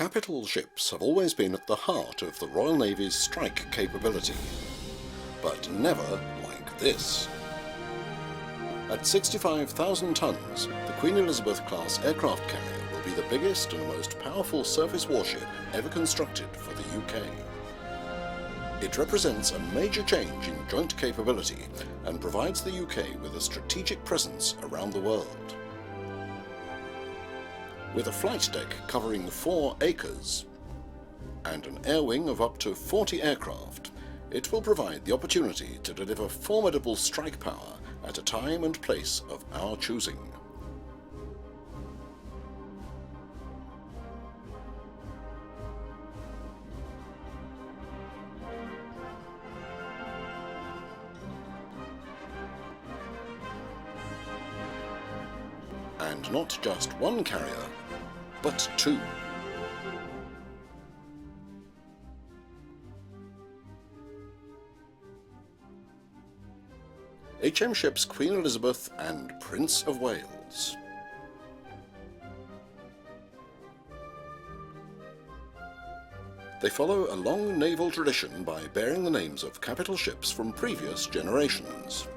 Capital ships have always been at the heart of the Royal Navy's strike capability, but never like this. At 65,000 tons, the Queen Elizabeth-class aircraft carrier will be the biggest and most powerful surface warship ever constructed for the UK. It represents a major change in joint capability and provides the UK with a strategic presence around the world. With a flight deck covering 4 acres and an air wing of up to 40 aircraft, it will provide the opportunity to deliver formidable strike power at a time and place of our choosing. And not just one carrier, but 2. HM ships Queen Elizabeth and Prince of Wales. They follow a long naval tradition by bearing the names of capital ships from previous generations.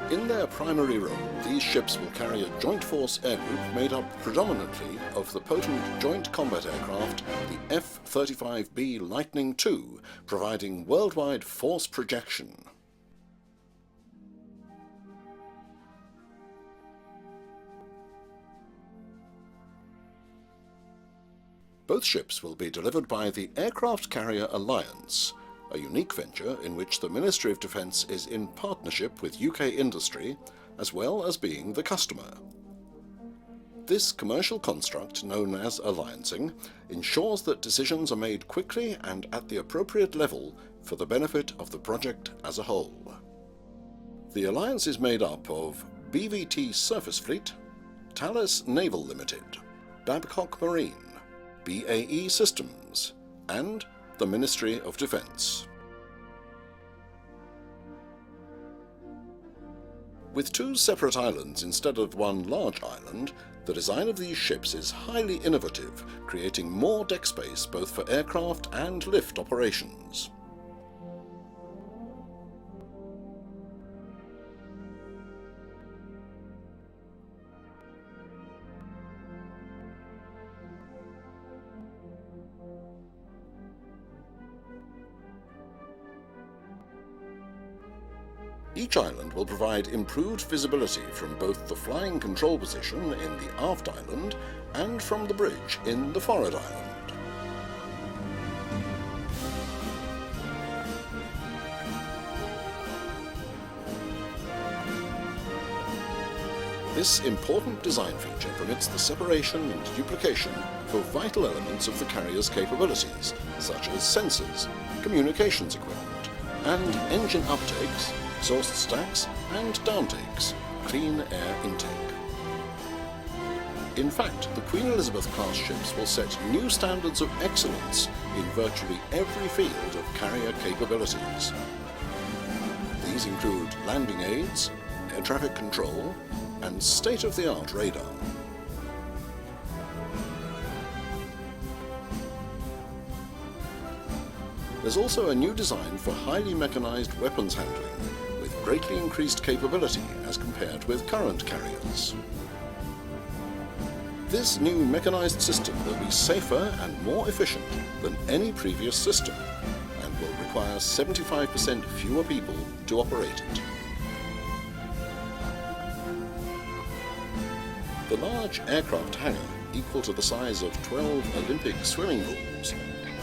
In their primary role, these ships will carry a joint force air group made up predominantly of the potent joint combat aircraft, the F-35B Lightning II, providing worldwide force projection. Both ships will be delivered by the Aircraft Carrier Alliance, a unique venture in which the Ministry of Defence is in partnership with UK industry, as well as being the customer. This commercial construct, known as alliancing, ensures that decisions are made quickly and at the appropriate level for the benefit of the project as a whole. The alliance is made up of BVT Surface Fleet, Thales Naval Limited, Babcock Marine, BAE Systems, and the Ministry of Defence. With 2 separate islands instead of one large island, the design of these ships is highly innovative, creating more deck space both for aircraft and lift operations. Each island will provide improved visibility from both the flying control position in the aft island and from the bridge in the forward island. This important design feature permits the separation and duplication for vital elements of the carrier's capabilities, such as sensors, communications equipment, and engine uptakes, exhaust stacks and downtakes, clean air intake. In fact, the Queen Elizabeth-class ships will set new standards of excellence in virtually every field of carrier capabilities. These include landing aids, air traffic control, and state-of-the-art radar. There's also a new design for highly mechanized weapons handling, with greatly increased capability as compared with current carriers. This new mechanized system will be safer and more efficient than any previous system, and will require 75% fewer people to operate it. The large aircraft hangar, equal to the size of 12 Olympic swimming pools,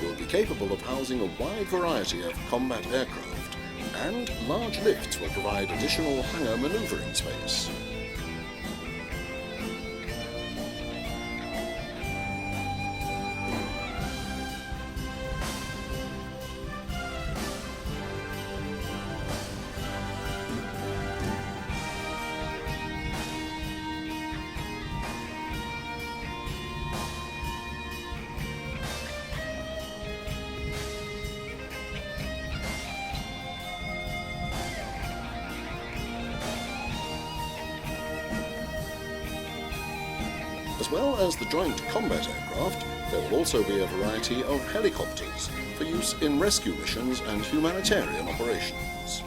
will be capable of housing a wide variety of combat aircraft, and large lifts will provide additional hangar manoeuvring space. As well as the joint combat aircraft, there will also be a variety of helicopters for use in rescue missions and humanitarian operations.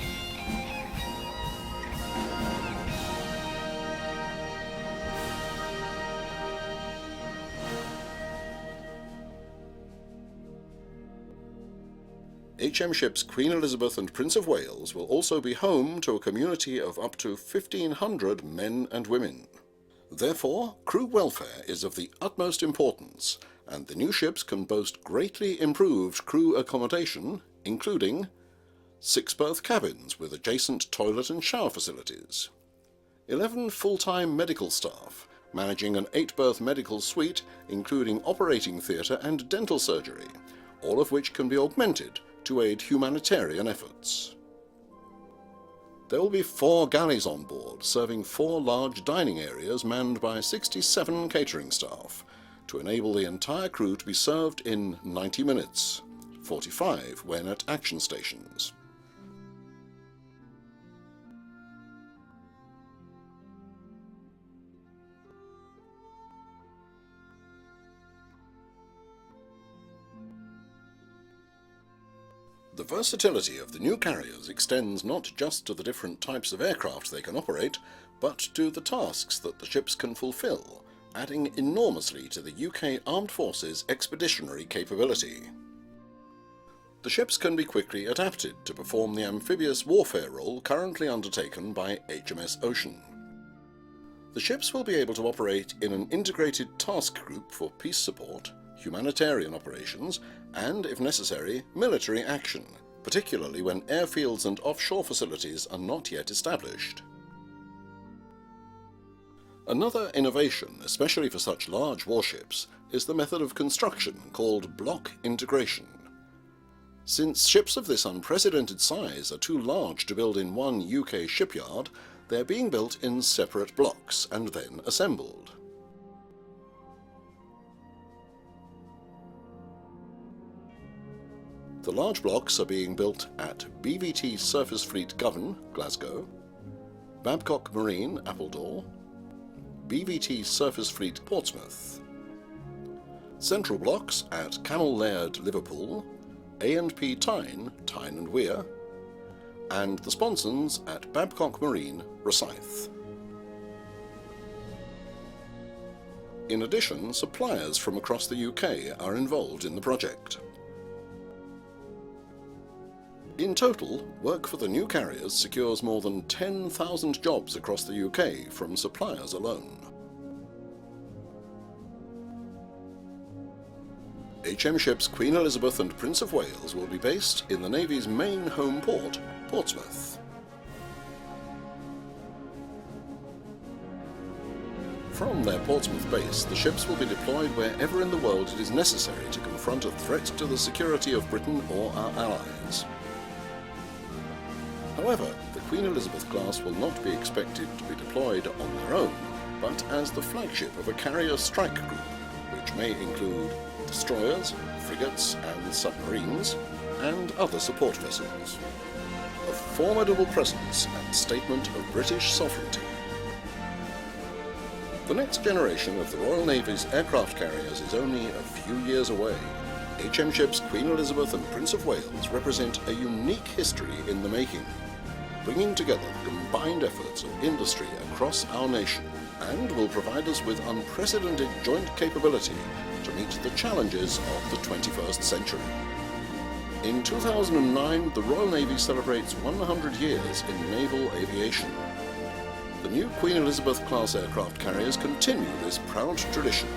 HM ships Queen Elizabeth and Prince of Wales will also be home to a community of up to 1,500 men and women. Therefore, crew welfare is of the utmost importance, and the new ships can boast greatly improved crew accommodation, including 6-berth cabins with adjacent toilet and shower facilities, 11 full-time medical staff, managing an 8-berth medical suite including operating theatre and dental surgery, all of which can be augmented to aid humanitarian efforts. There will be 4 galleys on board, serving 4 large dining areas manned by 67 catering staff, to enable the entire crew to be served in 90 minutes, 45 when at action stations. The versatility of the new carriers extends not just to the different types of aircraft they can operate, but to the tasks that the ships can fulfill, adding enormously to the UK Armed Forces expeditionary capability. The ships can be quickly adapted to perform the amphibious warfare role currently undertaken by HMS Ocean. The ships will be able to operate in an integrated task group for peace support, humanitarian operations, and, if necessary, military action, particularly when airfields and offshore facilities are not yet established. Another innovation, especially for such large warships, is the method of construction called block integration. Since ships of this unprecedented size are too large to build in one UK shipyard, they are being built in separate blocks and then assembled. The large blocks are being built at BVT Surface Fleet Govan, Glasgow, Babcock Marine, Appledore, BVT Surface Fleet Portsmouth, central blocks at Camel Laird, Liverpool, A&P Tyne, Tyne and Weir, and the sponsons at Babcock Marine, Rosyth. In addition, suppliers from across the UK are involved in the project. In total, work for the new carriers secures more than 10,000 jobs across the UK from suppliers alone. HM ships Queen Elizabeth and Prince of Wales will be based in the Navy's main home port, Portsmouth. From their Portsmouth base, the ships will be deployed wherever in the world it is necessary to confront a threat to the security of Britain or our allies. However, the Queen Elizabeth class will not be expected to be deployed on their own, but as the flagship of a carrier strike group, which may include destroyers, frigates and submarines, and other support vessels. A formidable presence and statement of British sovereignty. The next generation of the Royal Navy's aircraft carriers is only a few years away. HM ships Queen Elizabeth and Prince of Wales represent a unique history in the making, bringing together the combined efforts of industry across our nation, and will provide us with unprecedented joint capability to meet the challenges of the 21st century. In 2009, the Royal Navy celebrates 100 years in naval aviation. The new Queen Elizabeth class aircraft carriers continue this proud tradition,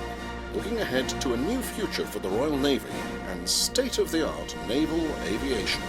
looking ahead to a new future for the Royal Navy and state-of-the-art naval aviation.